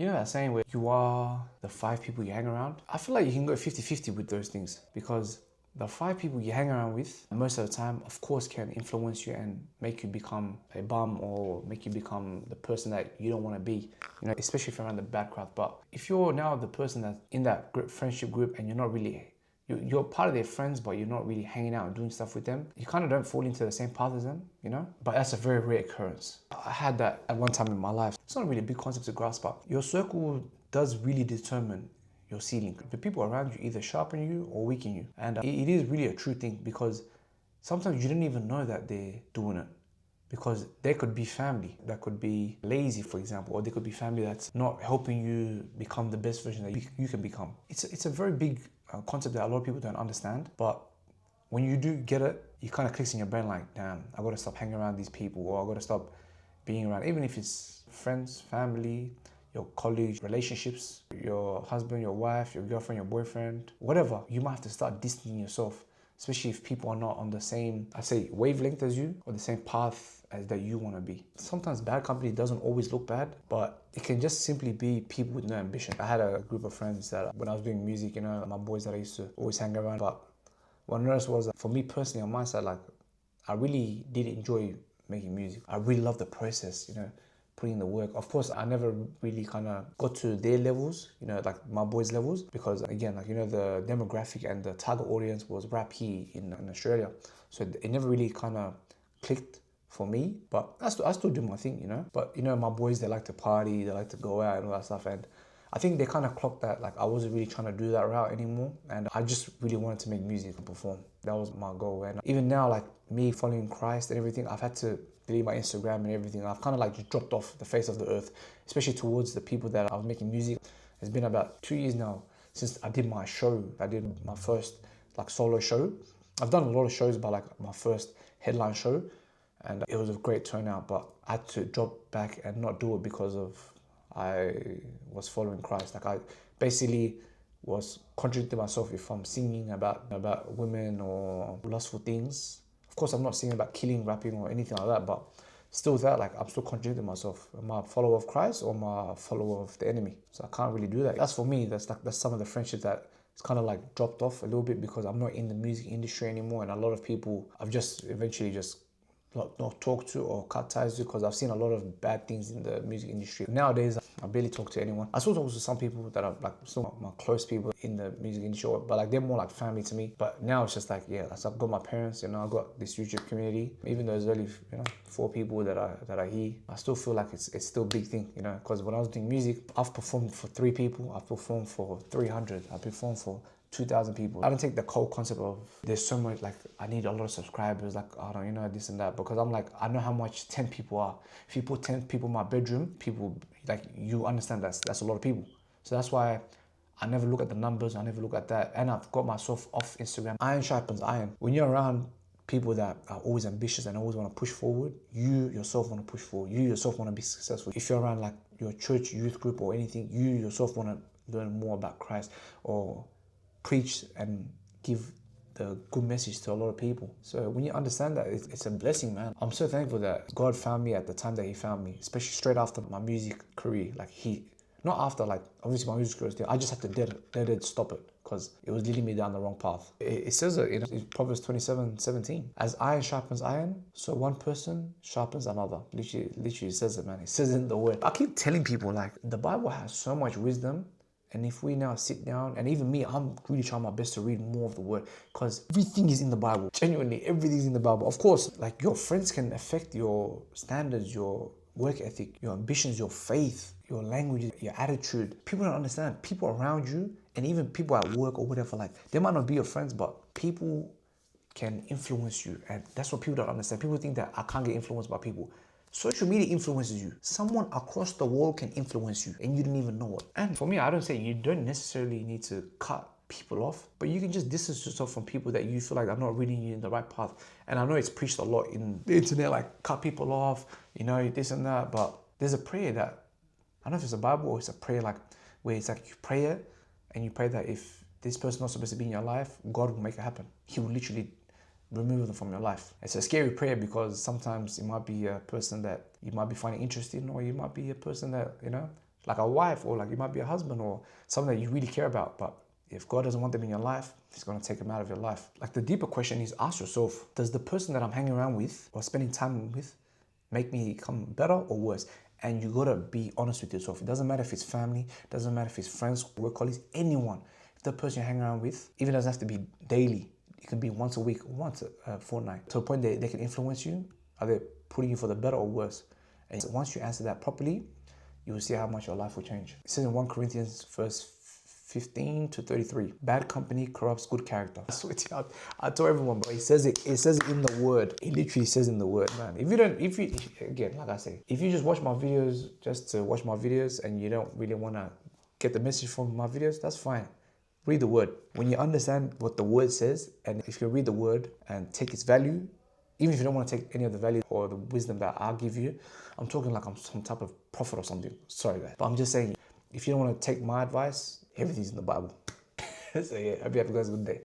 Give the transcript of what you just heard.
You know that saying where you are the five people you hang around? I feel like you can go 50-50 with those things because the five people you hang around with most of the time, of course, can influence you and make you become a bum or make you become the person that you don't want to be, especially if you're around the bad crowd. But if you're now the person that's in that group, friendship group and you're not really you're part of their friends, but you're not really hanging out and doing stuff with them. You kind of don't fall into the same path as them, But that's a very rare occurrence. I had that at one time in my life. It's not really a big concept to grasp, but your circle does really determine your ceiling. The people around you either sharpen you or weaken you. And it is really a true thing because sometimes you didn't even know that they're doing it. Because they could be family that could be lazy, for example, or they could be family that's not helping you become the best version that you can become. It's a very big concept that a lot of people don't understand, but when you do get it, it kind of clicks in your brain like, damn, I gotta stop hanging around these people, or I gotta stop being around, even if it's friends, family, your colleagues, relationships, your husband, your wife, your girlfriend, your boyfriend, whatever. You might have to start distancing yourself, especially if people are not on the same, I say, wavelength as you or the same path as that you want to be. Sometimes bad company doesn't always look bad, but it can just simply be people with no ambition. I had a group of friends that when I was doing music, my boys that I used to always hang around. But what I noticed was that for me personally, on my side, like I really did enjoy making music. I really love the process, putting in the work. Of course, I never really kind of got to their levels, like my boys' levels, because again, the demographic and the target audience was rap here in Australia. So it never really kind of clicked for me, but I still do my thing, But, my boys, they like to party, they like to go out and all that stuff. And I think they kind of clocked that, like I wasn't really trying to do that route anymore. And I just really wanted to make music and perform. That was my goal. And even now, like me following Christ and everything, I've had to delete my Instagram and everything. I've kind of like just dropped off the face of the earth, especially towards the people that I was making music. It's been about 2 years now since I did my show. I did my first like solo show. I've done a lot of shows, but like my first headline show, and it was a great turnout, but I had to drop back and not do it because of I was following Christ. Like I basically was contradicting myself if I'm singing about women or lustful things. Of course, I'm not singing about killing, rapping, or anything like that, but still that, like I'm still contradicting myself. Am I a follower of Christ or am I a follower of the enemy? So I can't really do that. That's for me, that's some of the friendships that it's kind of like dropped off a little bit because I'm not in the music industry anymore, and a lot of people I've just eventually just not talk to or cut ties to because I've seen a lot of bad things in the music industry. Nowadays, I barely talk to anyone. I still talk to some people that are like still my close people in the music industry, but like they're more like family to me. But now it's just like, yeah, so I've got my parents, I've got this YouTube community. Even though there's only 4 people that are here, I still feel like it's still a big thing, because when I was doing music, I've performed for 3 people, I've performed for 300, I've performed for 2,000 people. I don't take the cold concept of there's so much, like I need a lot of subscribers, like I don't, this and that, because I'm like, I know how much 10 people are. If you put 10 people in my bedroom, people, like, you understand that's a lot of people. So that's why I never look at the numbers, I never look at that, and I've got myself off Instagram. Iron sharpens iron. When you're around people that are always ambitious and always want to push forward, you yourself want to push forward, you yourself want to be successful. If you're around like your church youth group or anything, you yourself want to learn more about Christ or preach and give the good message to a lot of people. So when you understand that, it's a blessing, man. I'm so thankful that God found me at the time that he found me, especially straight after my music career. Like not after, like obviously my music career was there. I just had to dead stop it because it was leading me down the wrong path. It says it in Proverbs 27:17. As iron sharpens iron, so one person sharpens another. Literally it says it, man. It says it in the word. I keep telling people like the Bible has so much wisdom. And if we now sit down, and even me, I'm really trying my best to read more of the word because everything is in the Bible. Genuinely, everything's in the Bible. Of course, like your friends can affect your standards, your work ethic, your ambitions, your faith, your language, your attitude. People don't understand. People around you, and even people at work or whatever, like they might not be your friends, but people can influence you. And that's what people don't understand. People think that I can't get influenced by people. Social media influences you. Someone across the world can influence you and you didn't even know it. And for me, I don't say you don't necessarily need to cut people off, but you can just distance yourself from people that you feel like are not leading you in the right path. And I know it's preached a lot in the internet, like cut people off, this and that, but there's a prayer that, I don't know if it's a Bible or it's a prayer like where it's like you pray it and you pray that if this person's not supposed to be in your life, God will make it happen. He will literally remove them from your life. It's a scary prayer because sometimes it might be a person that you might be finding interesting, or you might be a person that, like a wife, or like you might be a husband, or someone that you really care about. But if God doesn't want them in your life, He's going to take them out of your life. Like the deeper question is, ask yourself, does the person that I'm hanging around with or spending time with make me become better or worse? And you got to be honest with yourself. It doesn't matter if it's family, it doesn't matter if it's friends, work colleagues, anyone. If the person you're hanging around with, even doesn't have to be daily, it can be once a week, once a fortnight, to a point that they can influence you. Are they putting you for the better or worse? And once you answer that properly, you will see how much your life will change. It says in 1 Corinthians verse 15 to 33, bad company corrupts good character. I swear to you, I tell everyone, but it says it in the word. It literally says in the word, man. Again, like I say, if you just watch my videos just to watch my videos and you don't really want to get the message from my videos, that's fine. Read the word. When you understand what the word says, and if you read the word and take its value, even if you don't want to take any of the value or the wisdom that I'll give you, I'm talking like I'm some type of prophet or something. Sorry, guys. But I'm just saying, if you don't want to take my advice, everything's in the Bible. So yeah, I hope you have a good day.